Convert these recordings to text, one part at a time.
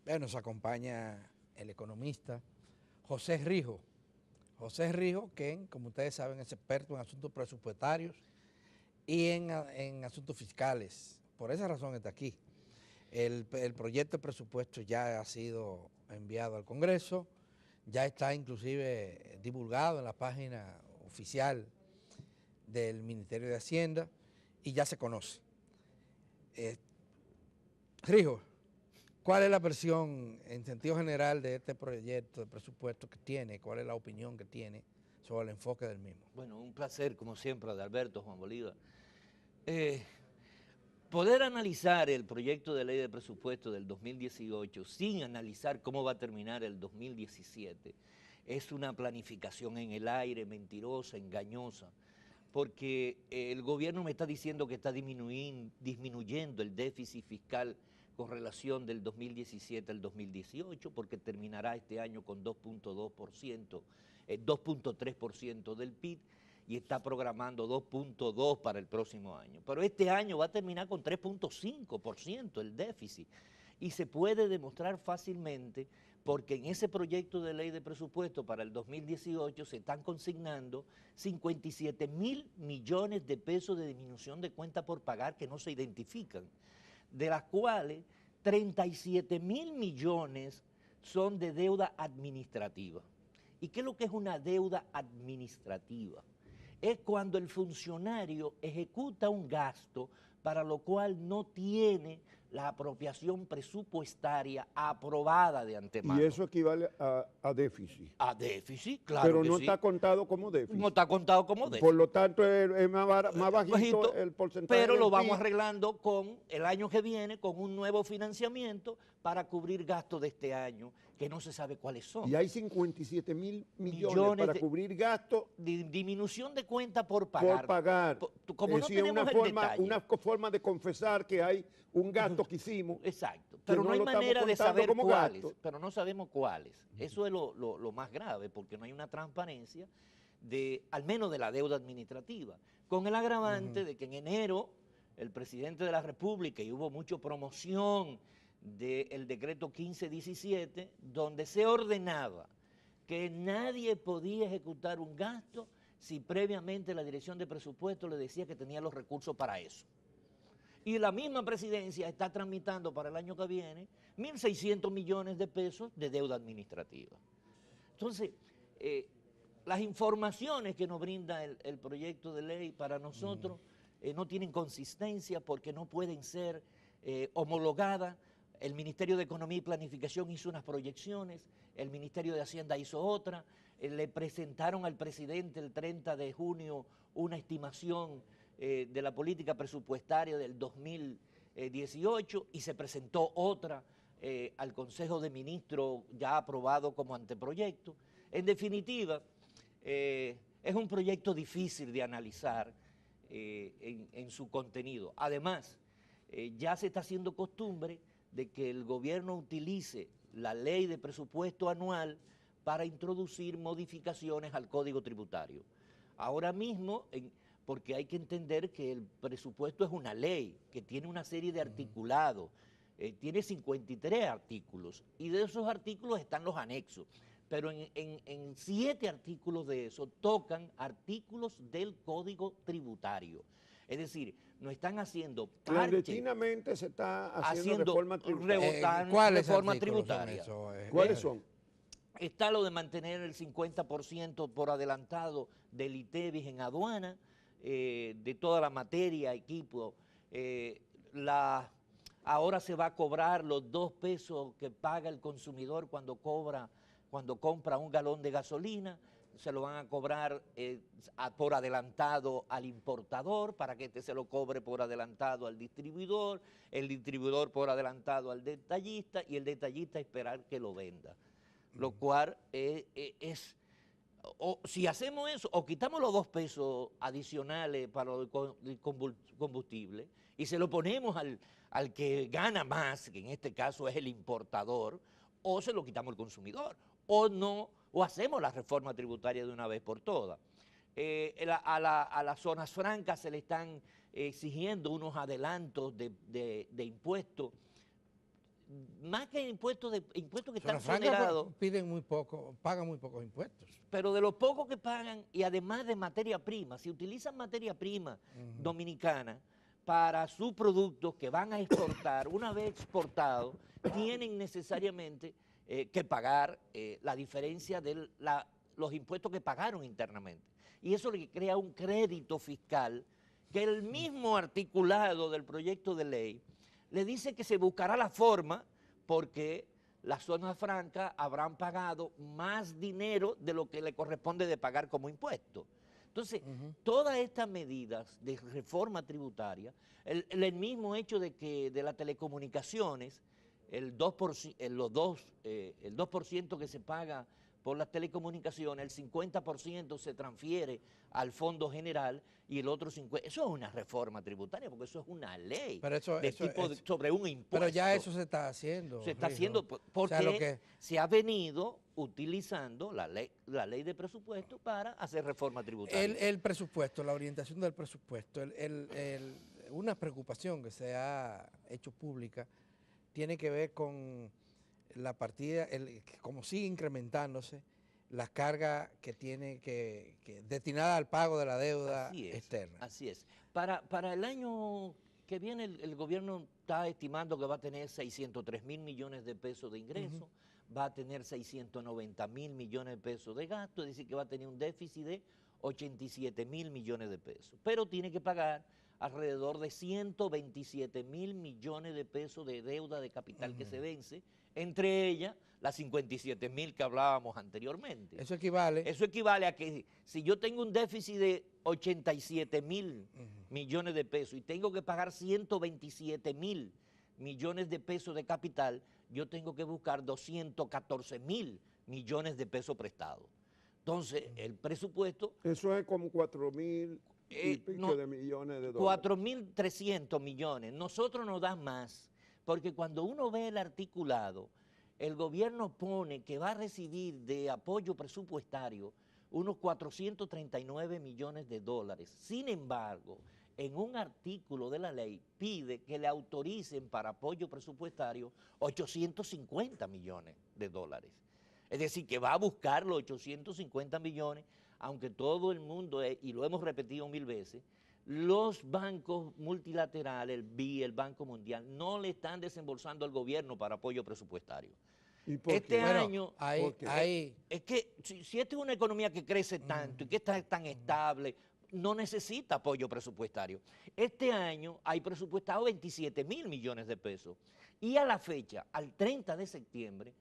Nos acompaña el economista José Rijo. José Rijo, que como ustedes saben es experto en asuntos presupuestarios y en asuntos fiscales. Por esa razón está aquí. El proyecto de presupuesto ya ha sido enviado al Congreso, ya está inclusive divulgado en la página oficial del Ministerio de Hacienda y ya se conoce. Rijo, ¿cuál es la versión en sentido general de este proyecto de presupuesto que tiene? ¿Cuál es la opinión que tiene sobre el enfoque del mismo? Bueno, un placer, como siempre, de Alberto, Juan Bolívar. Poder analizar el proyecto de ley de presupuesto del 2018 sin analizar cómo va a terminar el 2017 es una planificación en el aire, mentirosa, engañosa, porque el gobierno me está diciendo que está disminuyendo el déficit fiscal con relación del 2017 al 2018, porque terminará este año con 2.2%, 2.3% del PIB, y está programando 2.2 para el próximo año. Pero este año va a terminar con 3.5% el déficit. Y se puede demostrar fácilmente porque en ese proyecto de ley de presupuesto para el 2018 se están consignando 57.000 millones de pesos de disminución de cuenta por pagar que no se identifican, de las cuales 37.000 millones son de deuda administrativa. ¿Y qué es lo que es una deuda administrativa? Es cuando el funcionario ejecuta un gasto para lo cual no tiene la apropiación presupuestaria aprobada de antemano. Y eso equivale a déficit. A déficit, claro. Pero que no sí. está contado como déficit. No está contado como déficit. Por lo tanto, es más bajito el porcentaje. Pero lo del vamos PIB. Arreglando con el año que viene, con un nuevo financiamiento para cubrir gastos de este año, que no se sabe cuáles son. Y hay 57.000 millones para cubrir gastos. Disminución de cuenta por pagar. Por pagar. Como no tenemos una forma de confesar que hay un gasto que hicimos. Exacto. Pero no hay manera de saber cuáles. Pero no sabemos cuáles. Eso es lo más grave, porque no hay una transparencia al menos de la deuda administrativa, con el agravante de que en enero el presidente de la República, y hubo mucha promoción del decreto 1517, donde se ordenaba que nadie podía ejecutar un gasto si previamente la Dirección de Presupuesto le decía que tenía los recursos para eso. Y la misma presidencia está tramitando para el año que viene 1.600 millones de pesos de deuda administrativa. Entonces, las informaciones que nos brinda el proyecto de ley para nosotros no tienen consistencia porque no pueden ser homologadas. El Ministerio de Economía y Planificación hizo unas proyecciones, el Ministerio de Hacienda hizo otra, le presentaron al presidente el 30 de junio una estimación de la política presupuestaria del 2018 y se presentó otra al Consejo de Ministros ya aprobado como anteproyecto. En definitiva, es un proyecto difícil de analizar en su contenido. Además, ya se está haciendo costumbre de que el gobierno utilice la ley de presupuesto anual para introducir modificaciones al Código Tributario. Ahora mismo, porque hay que entender que el presupuesto es una ley que tiene una serie de articulados, tiene 53 artículos y de esos artículos están los anexos. Pero en 7 artículos de eso tocan artículos del Código Tributario. Es decir, no están haciendo parche. Clandestinamente se está haciendo reforma tributaria. ¿Cuáles reforma tributaria? ¿Cuáles son? Está lo de mantener el 50% por adelantado del ITEVIS en aduana, de toda la materia, equipo. Ahora se va a cobrar los 2 pesos que paga el consumidor cuando compra un galón de gasolina, se lo van a cobrar por adelantado al importador para que se lo cobre por adelantado al distribuidor, el distribuidor por adelantado al detallista y el detallista esperar que lo venda. Lo cual si hacemos eso, o quitamos los 2 pesos adicionales para el combustible y se lo ponemos al que gana más, que en este caso es el importador, o se lo quitamos al consumidor, o no, o hacemos la reforma tributaria de una vez por todas. A las zonas francas se le están exigiendo unos adelantos de impuestos más que impuestos que están Zona Franca exonerados, piden muy poco, pagan muy pocos impuestos. pero de los pocos que pagan, y además de materia prima, si utilizan materia prima dominicana para sus productos que van a exportar, una vez exportados, tienen necesariamente que pagar la diferencia de los impuestos que pagaron internamente. Y eso le crea un crédito fiscal que el mismo articulado del proyecto de ley le dice que se buscará la forma porque las zonas francas habrán pagado más dinero de lo que le corresponde de pagar como impuesto. Entonces, todas estas medidas de reforma tributaria, el mismo hecho de que de las telecomunicaciones, el 2% que se paga por las telecomunicaciones, el 50% se transfiere al Fondo General y el otro 50%. Eso es una reforma tributaria, porque eso es una ley sobre un impuesto. Pero ya eso se está haciendo. Se está haciendo porque se ha venido utilizando la ley de presupuesto para hacer reforma tributaria. El presupuesto, la orientación del presupuesto, una preocupación que se ha hecho pública tiene que ver con la partida, como sigue incrementándose las cargas que tiene destinada al pago de la deuda externa. Así es. Para el año que viene el gobierno está estimando que va a tener 603.000 millones de pesos de ingresos, va a tener 690.000 millones de pesos de gasto, es decir, que va a tener un déficit de 87.000 millones de pesos. Pero tiene que pagar alrededor de 127.000 millones de pesos de deuda de capital que se vence, entre ellas las 57.000 que hablábamos anteriormente. Eso equivale a que si yo tengo un déficit de 87.000 millones de pesos y tengo que pagar 127.000 millones de pesos de capital, yo tengo que buscar 214.000 millones de pesos prestados. Entonces, el presupuesto... Eso es como 4.000 y pico de millones de dólares. 4.300 millones. Nosotros nos dan más, porque cuando uno ve el articulado, el gobierno pone que va a recibir de apoyo presupuestario unos 439 millones de dólares. Sin embargo, en un artículo de la ley pide que le autoricen para apoyo presupuestario 850 millones de dólares. Es decir, que va a buscar los 850 millones, aunque todo el mundo, y lo hemos repetido 1000 veces, los bancos multilaterales, el BID, el Banco Mundial, no le están desembolsando al gobierno para apoyo presupuestario. ¿Y por este qué? año, Ahí. es que si esta es una economía que crece tanto y que está tan estable, no necesita apoyo presupuestario. Este año hay presupuestado 27.000 millones de pesos y a la fecha, al 30 de septiembre,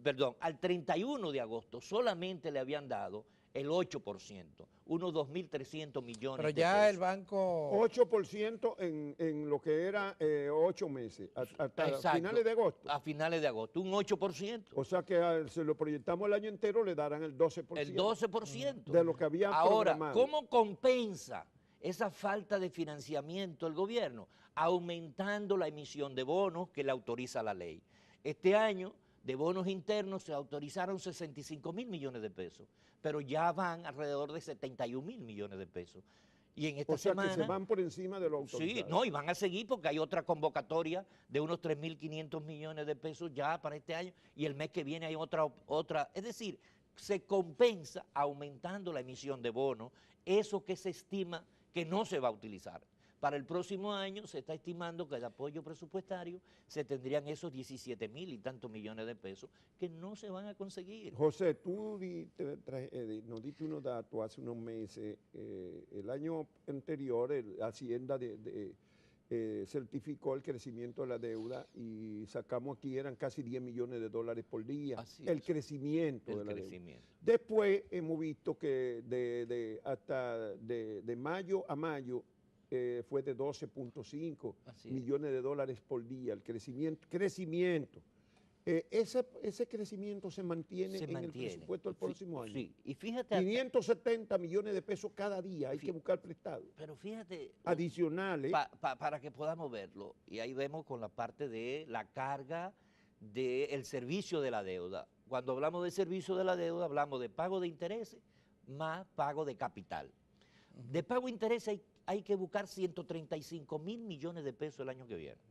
perdón, al 31 de agosto solamente le habían dado el 8%, unos 2.300 millones Pero de ya pesos. el banco... 8% en lo que era 8 meses, hasta finales de agosto. A finales de agosto, un 8%. O sea que si lo proyectamos el año entero le darán el 12%. El 12%. De lo que había programado. Ahora, ¿cómo compensa esa falta de financiamiento el gobierno? Aumentando la emisión de bonos que le autoriza la ley. Este año, de bonos internos se autorizaron 65.000 millones de pesos, pero ya van alrededor de 71.000 millones de pesos. Y en esta semana... O sea que se van por encima de lo autorizado. Sí, no, y van a seguir porque hay otra convocatoria de unos 3.500 millones de pesos ya para este año, y el mes que viene hay otra. Es decir, se compensa aumentando la emisión de bonos, eso que se estima que no se va a utilizar. Para el próximo año se está estimando que el apoyo presupuestario se tendrían esos 17.000 y tantos millones de pesos que no se van a conseguir. José, tú nos diste unos datos hace unos meses. El año anterior, Hacienda certificó el crecimiento de la deuda y sacamos aquí, eran casi 10 millones de dólares por día. El crecimiento de la deuda. Después hemos visto que de mayo a mayo, fue de 12.5 millones de dólares por día, el crecimiento. Ese crecimiento se mantiene en el presupuesto del próximo año. Sí, y fíjate... 570 millones de pesos cada día, hay que buscar prestado. Pero fíjate... Adicionales. Para que podamos verlo, y ahí vemos con la parte de la carga del servicio de la deuda. Cuando hablamos de servicio de la deuda, hablamos de pago de intereses más pago de capital. De pago de intereses hay que buscar 135.000 millones de pesos el año que viene.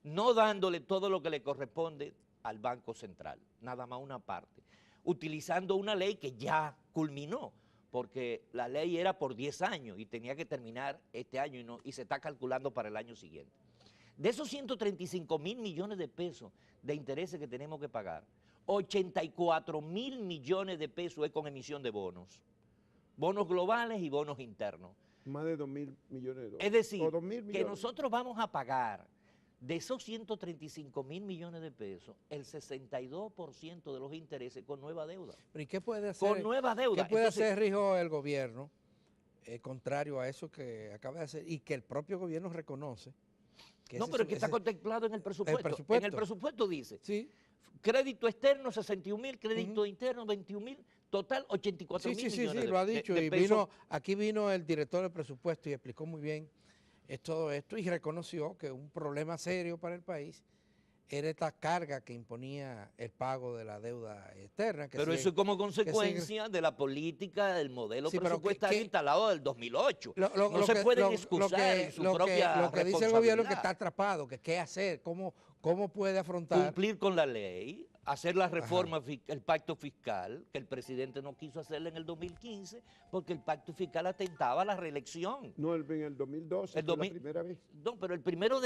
no dándole todo lo que le corresponde al Banco Central, nada más una parte, utilizando una ley que ya culminó, porque la ley era por 10 años y tenía que terminar este año y se está calculando para el año siguiente. De esos 135.000 millones de pesos de intereses que tenemos que pagar, 84.000 millones de pesos es con emisión de bonos globales y bonos internos. Más de 2.000 millones de dólares. Es decir, que nosotros vamos a pagar de esos 135.000 millones de pesos, el 62% de los intereses con nueva deuda. ¿Pero y qué puede hacer? Con nueva deuda. ¿Qué puede hacer, Rijo, el gobierno, contrario a eso que acaba de hacer y que el propio gobierno reconoce? No, pero es que está contemplado en el presupuesto. En el presupuesto dice, sí, crédito externo 61.000, crédito interno 21.000, total 84.000 millones. Sí, lo ha dicho. Y aquí vino el director del presupuesto y explicó muy bien todo esto y reconoció que un problema serio para el país era esta carga que imponía el pago de la deuda externa. Pero eso es como consecuencia de la política del modelo presupuestario instalado del 2008. No se pueden excusar en su propia Lo que dice el gobierno es que está atrapado, que qué hacer, cómo puede afrontar. Cumplir con la ley, hacer la reforma, el pacto fiscal, que el presidente no quiso hacerle en el 2015, porque el pacto fiscal atentaba a la reelección. No, en el 2012 fue la primera vez. No, pero al 1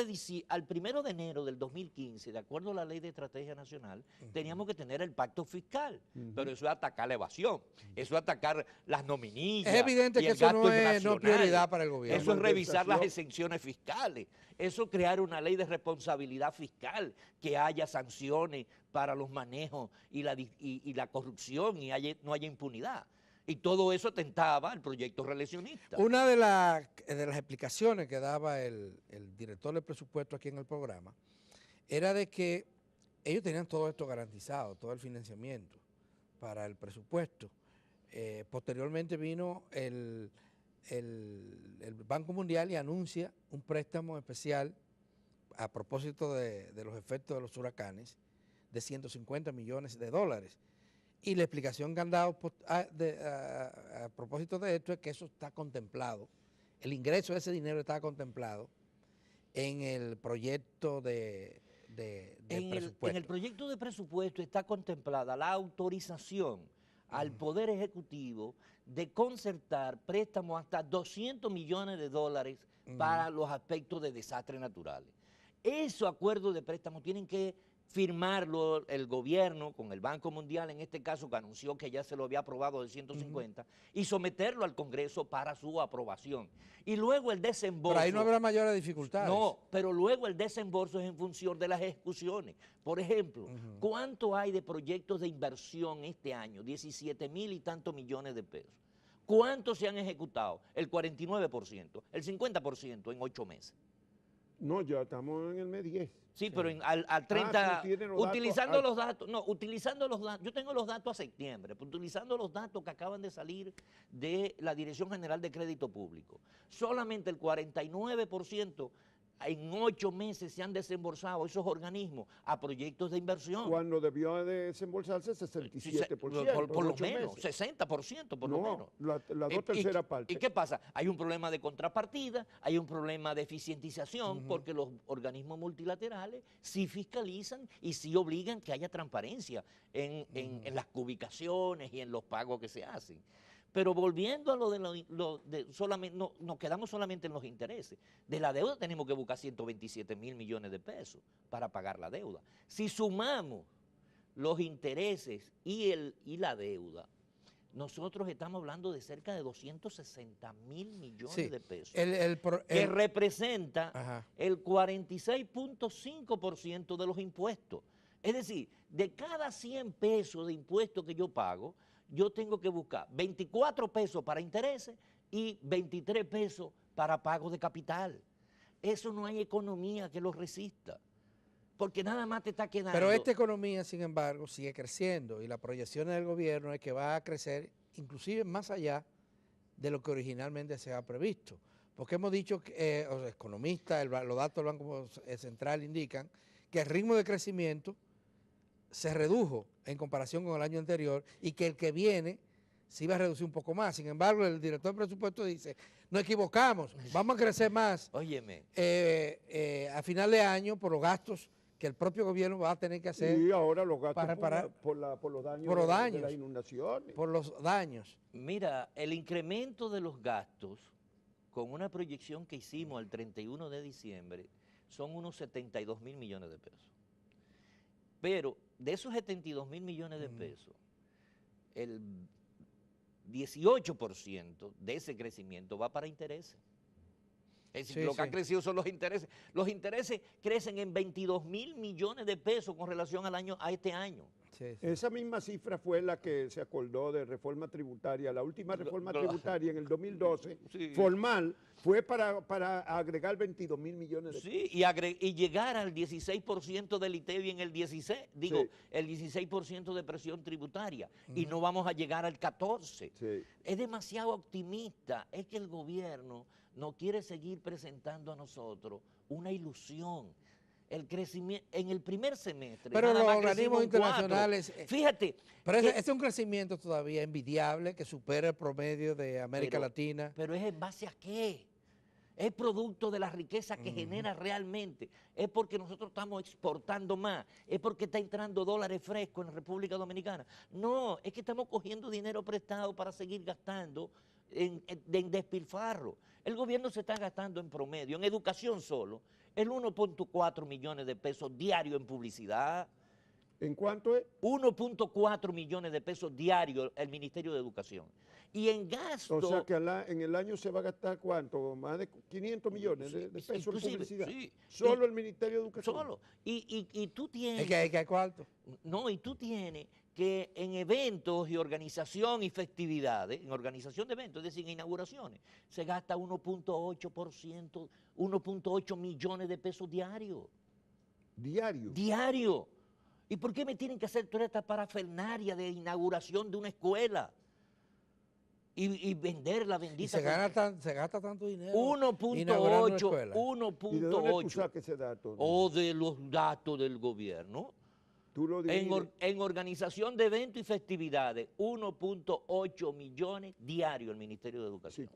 de enero del 2015, de acuerdo a la Ley de Estrategia Nacional, teníamos que tener el pacto fiscal, pero eso es atacar la evasión, eso es atacar las nominillas. Es evidente que eso no es prioridad para el gobierno. Eso es revisar las exenciones fiscales, eso es crear una ley de responsabilidad fiscal, que haya sanciones para los manejos y la corrupción y no haya impunidad. Y todo eso atentaba al proyecto reeleccionista. Una de las explicaciones que daba el director del presupuesto aquí en el programa era de que ellos tenían todo esto garantizado, todo el financiamiento para el presupuesto. Posteriormente vino el Banco Mundial y anuncia un préstamo especial a propósito de los efectos de los huracanes de 150 millones de dólares. Y la explicación que han dado a propósito de esto es que eso está contemplado, el ingreso de ese dinero está contemplado en el proyecto del presupuesto. En el proyecto de presupuesto está contemplada la autorización al Poder Ejecutivo de concertar préstamos hasta 200 millones de dólares para los aspectos de desastres naturales. Esos acuerdos de préstamo tienen que firmarlo el gobierno con el Banco Mundial, en este caso, que anunció que ya se lo había aprobado de 150, y someterlo al Congreso para su aprobación. Y luego el desembolso... Pero ahí no habrá mayores dificultades. No, pero luego el desembolso es en función de las ejecuciones. Por ejemplo, ¿cuánto hay de proyectos de inversión este año? 17.000 y tantos millones de pesos. ¿Cuántos se han ejecutado? El 49%, el 50% en 8 meses. No, ya estamos en el mes 10. Sí, pero al 30, utilizando los datos, yo tengo los datos a septiembre, pero utilizando los datos que acaban de salir de la Dirección General de Crédito Público, solamente el 49% en 8 meses se han desembolsado esos organismos a proyectos de inversión. Cuando debió de desembolsarse 67%. Por lo menos, 60% por lo menos. La 2/3 parte. ¿Y qué pasa? Hay un problema de contrapartida, hay un problema de eficientización, porque los organismos multilaterales sí fiscalizan y sí obligan que haya transparencia en las ubicaciones y en los pagos que se hacen. Pero volviendo a solamente, nos quedamos solamente en los intereses. De la deuda tenemos que buscar 127.000 millones de pesos para pagar la deuda. Si sumamos los intereses y la deuda, nosotros estamos hablando de cerca de 260.000 millones de pesos, que representa el 46.5% de los impuestos. Es decir, de cada 100 pesos de impuestos que yo pago, yo tengo que buscar 24 pesos para intereses y 23 pesos para pago de capital. Eso no hay economía que lo resista, porque nada más te está quedando. Pero esta economía, sin embargo, sigue creciendo y las proyecciones del gobierno es que va a crecer inclusive más allá de lo que originalmente se ha previsto. Porque hemos dicho, que los economistas, los datos del Banco Central indican que el ritmo de crecimiento se redujo en comparación con el año anterior y que el que viene se iba a reducir un poco más. Sin embargo, el director de presupuesto dice, nos equivocamos, vamos a crecer más. Óyeme. A final de año por los gastos que el propio gobierno va a tener que hacer. Y ahora los gastos por los daños, de las inundaciones. Por los daños. Mira, el incremento de los gastos, con una proyección que hicimos al 31 de diciembre, son unos 72 mil millones de pesos. Pero de esos 72 mil millones de pesos, el 18% de ese crecimiento va para intereses. Es decir, lo que ha crecido son los intereses. Los intereses crecen en 22 mil millones de pesos con relación a este año. Esa misma cifra fue la que se acordó de reforma tributaria. La última reforma tributaria en el 2012, formal, fue para agregar 22 mil millones de pesos. Sí, y llegar al 16% del ITEVI en el 16, el 16% de presión tributaria, y no vamos a llegar al 14%. Es demasiado optimista, es que el gobierno no quiere seguir presentando a nosotros una ilusión. El crecimiento en el primer semestre. Pero los organismos internacionales. Fíjate. Pero ese es un crecimiento todavía envidiable que supera el promedio de América Latina. Pero ¿es en base a qué? Es producto de la riqueza que genera realmente. Es porque nosotros estamos exportando más. Es porque está entrando dólares frescos en República Dominicana. No, es que estamos cogiendo dinero prestado para seguir gastando en despilfarro. El gobierno se está gastando en promedio, en educación solo, el 1.4 millones de pesos diarios en publicidad. ¿En cuánto es? 1.4 millones de pesos diarios el Ministerio de Educación. Y en gasto... O sea que en el año se va a gastar ¿cuánto? Más de 500 millones de pesos en publicidad. Sí. Solo el Ministerio de Educación. Solo. Y tú tienes... Es que hay cuarto. No, y tú tienes que en eventos y organización y festividades, en organización de eventos, es decir, en inauguraciones, se gasta 1.8%, 1.8 millones de pesos diarios. ¿Diario? Diario. ¿Y por qué me tienen que hacer toda esta parafernalia de inauguración de una escuela? Y vender la bendita... Y se gasta tanto dinero. 1.8. ¿Y de dónde tú sacas ese dato? O de los datos del gobierno. ¿Tú lo en organización de eventos y festividades, 1.8 millones diarios el Ministerio de Educación. Sí,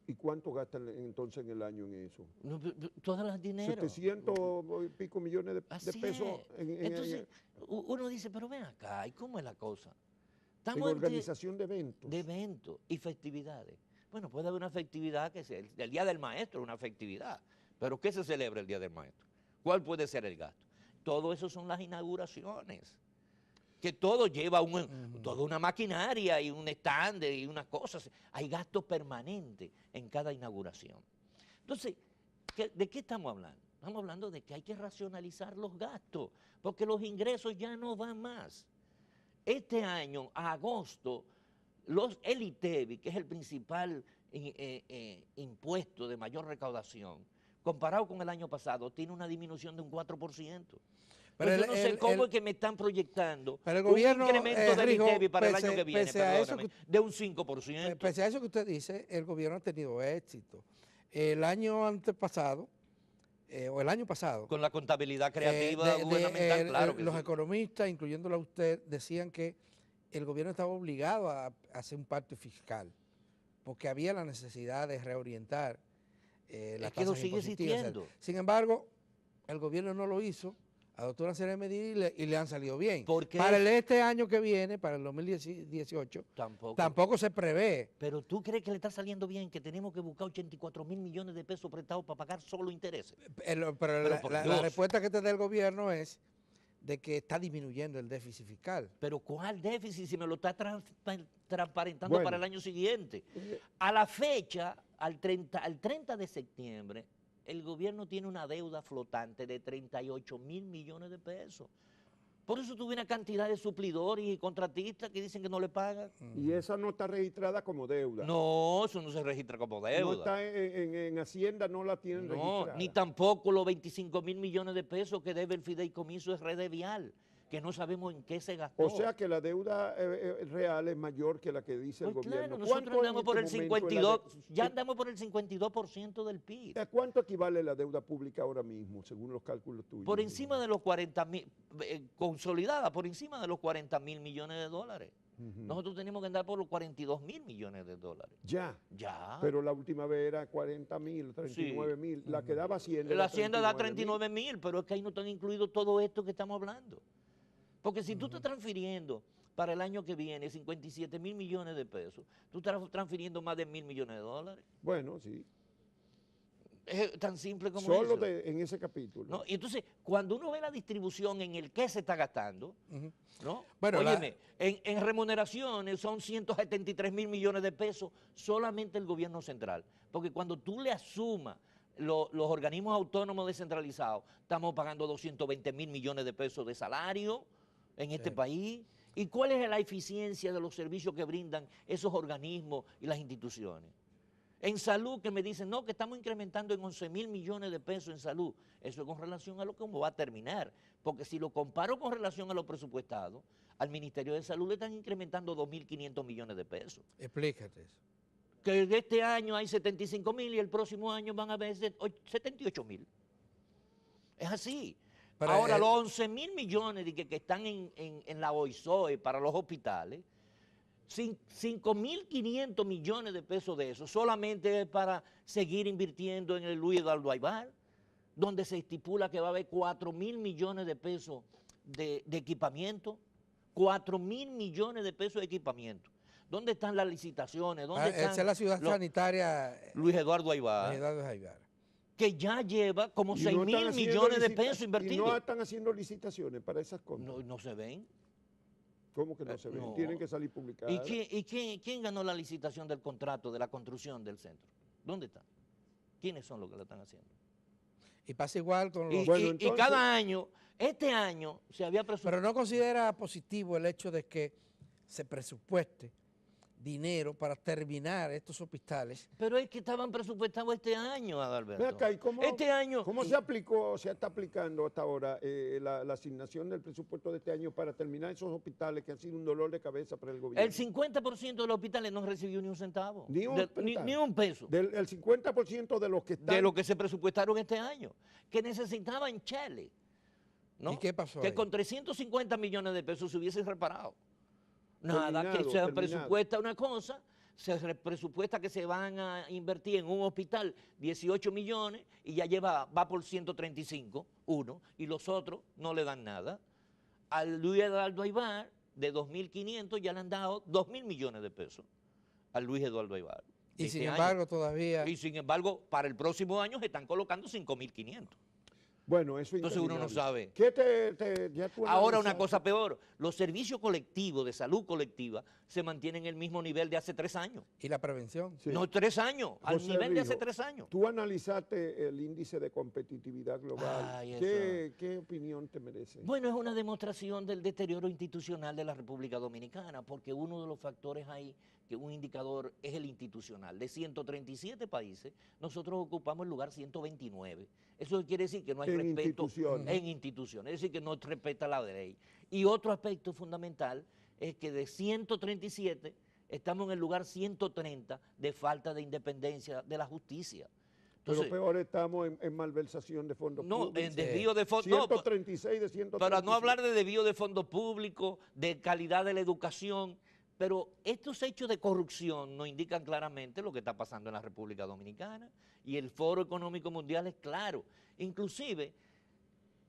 ¿y cuánto gastan entonces en el año en eso? No, todas las dinero. 700 y pico millones de pesos. Entonces, uno dice, pero ven acá, ¿y cómo es la cosa? En organización de eventos. De eventos y festividades. Bueno, puede haber una festividad que sea el Día del Maestro, una festividad. Pero ¿qué se celebra el Día del Maestro? ¿Cuál puede ser el gasto? Todo eso son las inauguraciones, que todo lleva toda una maquinaria y un stand y unas cosas. Hay gastos permanentes en cada inauguración. Entonces, ¿de qué estamos hablando? Estamos hablando de que hay que racionalizar los gastos, porque los ingresos ya no van más. Este año, a agosto, el ITEVI, que es el principal impuesto de mayor recaudación, comparado con el año pasado, tiene una disminución de un 4%. Pero yo no sé cómo es que me están proyectando el gobierno, un incremento del ITEVI para el año que viene, de un 5%. Pese a eso que usted dice, el gobierno ha tenido éxito. El año antepasado, o el año pasado... Con la contabilidad creativa gubernamental, claro que los sí. Economistas, incluyéndolo a usted, decían que el gobierno estaba obligado a hacer un pacto fiscal, porque había la necesidad de reorientar las tasas sigue impositivas. existiendo. Sin embargo, el gobierno no lo hizo, adoptó una serie de medidas y le han salido bien. Para este año que viene, para el 2018, tampoco se prevé. Pero ¿tú crees que le está saliendo bien que tenemos que buscar 84 mil millones de pesos prestados para pagar solo intereses? Pero la respuesta que te da el gobierno es de que está disminuyendo el déficit fiscal. ¿Pero cuál déficit si me lo está transparentando para el año siguiente? A la fecha, al 30 de septiembre, el gobierno tiene una deuda flotante de 38 mil millones de pesos. Por eso tuve una cantidad de suplidores y contratistas que dicen que no le pagan. Y esa no está registrada como deuda. No, eso no se registra como deuda. No está en Hacienda, no la tienen registrada. Ni tampoco los 25 mil millones de pesos que debe el fideicomiso es Red Vial, que no sabemos en qué se gastó. O sea que la deuda real es mayor que la que dice el gobierno. Claro, nosotros andamos por el 52%, ya andamos por el 52% del PIB. ¿A cuánto equivale la deuda pública ahora mismo, según los cálculos tuyos? Por encima de los 40 mil, consolidada, por encima de los 40 mil millones de dólares. Nosotros tenemos que andar por los 42.000 millones de dólares. Ya. Ya. Pero la última vez era 40.000, 39.000. La que daba Hacienda. La Hacienda da 39.000, pero es que ahí no están incluidos todo esto que estamos hablando. Porque si tú estás transfiriendo para el año que viene 57.000 millones de pesos, tú estás transfiriendo más de 1.000 millones de dólares. Bueno, sí. Es tan simple como Solo eso. en ese capítulo. ¿No? Y entonces, cuando uno ve la distribución en el que se está gastando, ¿no? Bueno, óyeme, en remuneraciones son 173.000 millones de pesos solamente el gobierno central. Porque cuando tú le asumas los organismos autónomos descentralizados, estamos pagando 220.000 millones de pesos de salario en este país. ¿Y cuál es la eficiencia de los servicios que brindan esos organismos y las instituciones? En salud, que me dicen, no, que estamos incrementando en 11.000 millones de pesos en salud. Eso es con relación a lo que va a terminar. Porque si lo comparo con relación a lo presupuestado, al Ministerio de Salud le están incrementando 2.500 millones de pesos. Explícate eso. Que este año hay 75.000 y el próximo año van a haber 78.000. Es así. Pero ahora, los 11.000 millones de que están en la OISOE para los hospitales, 5.500 millones de pesos de eso solamente es para seguir invirtiendo en el Luis Eduardo Aybar, donde se estipula que va a haber 4.000 millones de pesos de equipamiento. 4.000 millones de pesos de equipamiento. ¿Dónde están las licitaciones? ¿Dónde están esa es la ciudad sanitaria Luis Eduardo Aybar? Luis Eduardo Aybar. Que ya lleva como 6.000 millones de pesos invertidos. ¿Y no están haciendo licitaciones para esas cosas? No se ven. ¿Cómo que no se ven? Tienen que salir publicadas. ¿Y quién ganó la licitación del contrato de la construcción del centro? ¿Dónde está? ¿Quiénes son los que lo están haciendo? Y pasa igual con los... Y cada año, este año se había presupuestado. Pero no considera positivo el hecho de que se presupueste dinero para terminar estos hospitales. Pero es que estaban presupuestados este año, Adalberto. Acá, ¿y cómo, este año, ¿cómo se aplicó, se está aplicando hasta ahora la asignación del presupuesto de este año para terminar esos hospitales que han sido un dolor de cabeza para el gobierno? El 50% de los hospitales no recibió ni un centavo. Ni un peso. El 50% de los que están... De lo que se presupuestaron este año. Que necesitaban chele. ¿No? ¿Y qué pasó Que ahí? con 350 millones de pesos se hubiesen reparado. Nada, que se presupuesta una cosa, se presupuesta que se van a invertir en un hospital 18 millones y ya va por 135, uno, y los otros no le dan nada. Al Luis Eduardo Aybar, de 2.500 ya le han dado 2.000 millones de pesos al Luis Eduardo Aybar. Y sin embargo todavía... Y sin embargo, para el próximo año se están colocando 5.500. Bueno, eso entonces uno no sabe. ¿Qué ya tú ahora una cosa peor, los servicios colectivos de salud colectiva se mantienen en el mismo nivel de hace 3 años. ¿Y la prevención? Sí. No, 3 años, al nivel de hace 3 años. Tú analizaste el índice de competitividad global. ¿Qué opinión te merece? Bueno, es una demostración del deterioro institucional de la República Dominicana, porque uno de los factores ahí, que un indicador es el institucional. De 137 países, nosotros ocupamos el lugar 129. Eso quiere decir que no hay respeto en instituciones, es decir, que no respeta la ley. Y otro aspecto fundamental es que de 137 estamos en el lugar 130 de falta de independencia de la justicia. Entonces, pero peor estamos en malversación de fondos públicos. No, en desvío de fondos. 136 de 136. Para no hablar de desvío de fondos públicos, de calidad de la educación, pero estos hechos de corrupción nos indican claramente lo que está pasando en la República Dominicana y el Foro Económico Mundial es claro. Inclusive,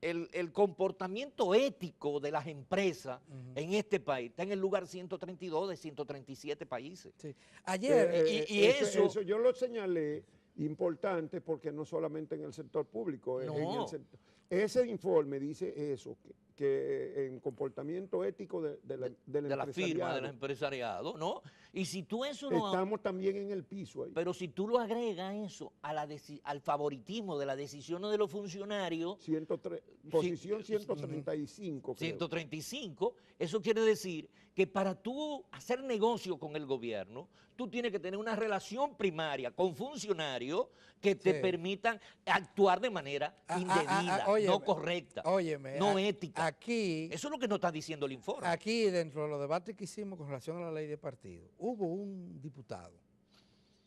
el comportamiento ético de las empresas en este país está en el lugar 132 de 137 países. Sí. Ayer, eso yo lo señalé importante porque no solamente en el sector público, en el sector. Ese informe dice eso, que en comportamiento ético de la firma del empresariado, ¿no? Y si tú eso no... Estamos también en el piso ahí. Pero si tú lo agregas eso al favoritismo de las decisiones de los funcionarios... Posición 135, creo. 135, eso quiere decir que para tú hacer negocio con el gobierno, tú tienes que tener una relación primaria con funcionarios que te permitan actuar de manera indebida, no correcta, no ética. Aquí, eso es lo que nos está diciendo el informe. Aquí, dentro de los debates que hicimos con relación a la ley de partido, hubo un diputado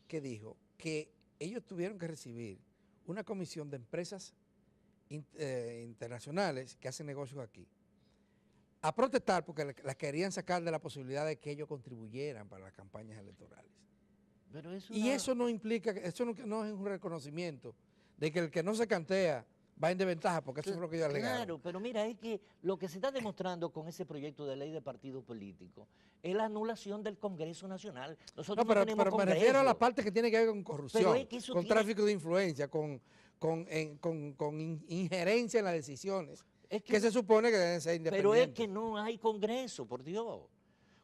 que dijo que ellos tuvieron que recibir una comisión de empresas internacionales que hacen negocios aquí a protestar porque las querían sacar de la posibilidad de que ellos contribuyeran para las campañas electorales. Pero eso no implica, eso no es un reconocimiento de que el que no se cantea va en desventaja, porque eso es lo que ellos alegaron. Claro, pero mira, es que lo que se está demostrando con ese proyecto de ley de partidos políticos es la anulación del Congreso Nacional. Nosotros pero tenemos Congreso. Me refiero a la parte que tiene que ver con corrupción, con tráfico de influencia, con injerencia en las decisiones, que se supone que deben ser independientes. Pero es que no hay Congreso, por Dios.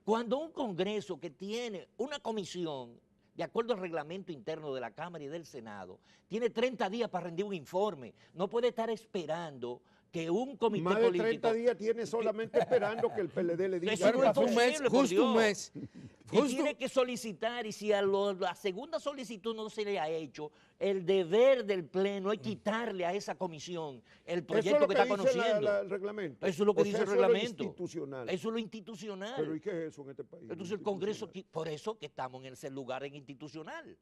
Cuando un Congreso que tiene una comisión, de acuerdo al reglamento interno de la Cámara y del Senado, tiene 30 días para rendir un informe. No puede estar esperando que un comité político... Más de 30 días tiene solamente esperando que el PLD le diga... Eso no es posible, justo un mes. Y tiene que solicitar, y si a la segunda solicitud no se le ha hecho, el deber del Pleno es quitarle a esa comisión el proyecto que está conociendo. El reglamento. Eso es lo que dice el reglamento. Eso es lo institucional. Eso es lo institucional. Pero ¿y qué es eso en este país? Entonces el Congreso, por eso que estamos en ese lugar en institucional.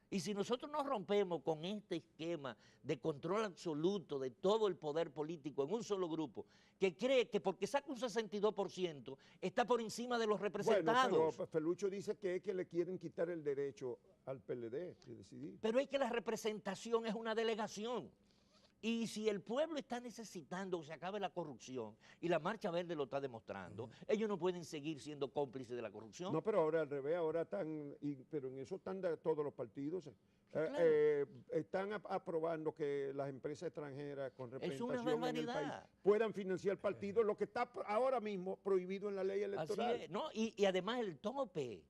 Y si nosotros nos rompemos con este esquema de control absoluto de todo el poder político en un solo grupo, que cree que porque saca un 62% está por encima de los representados. Bueno, pero Felucho dice que es que le quieren quitar el derecho al PLD de decidir. Pero es que la representación es una delegación. Y si el pueblo está necesitando que se acabe la corrupción, y la Marcha Verde lo está demostrando, ellos no pueden seguir siendo cómplices de la corrupción. No, pero ahora al revés, ahora están, pero en eso están todos los partidos. Claro. Están aprobando que las empresas extranjeras con representación en el país puedan financiar partidos, lo que está ahora mismo prohibido en la ley electoral. Así es, ¿no? Y además el tope.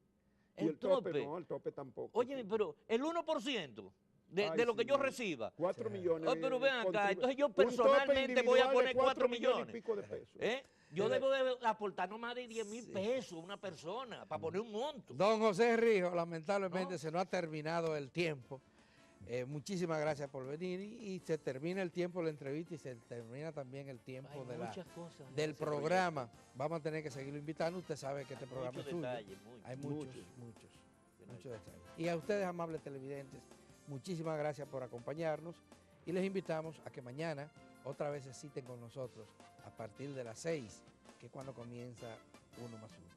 El tope tampoco. Oye, pero el 1%. De lo que yo reciba. 4 millones. Pero ven acá, entonces yo personalmente voy a poner 4 millones. Y pico de pesos. Yo debo de aportar no más de 10,000 pesos a una persona para poner un monto. Don José Rijo, lamentablemente se nos ha terminado el tiempo. Muchísimas gracias por venir y se termina el tiempo de la entrevista y se termina también el tiempo del programa. Vamos a tener que seguirlo invitando. Usted sabe que este programa es suyo. Hay muchos detalles. Y a ustedes, amables televidentes, muchísimas gracias por acompañarnos y les invitamos a que mañana otra vez se citen con nosotros a partir de las 6, que es cuando comienza 1+1.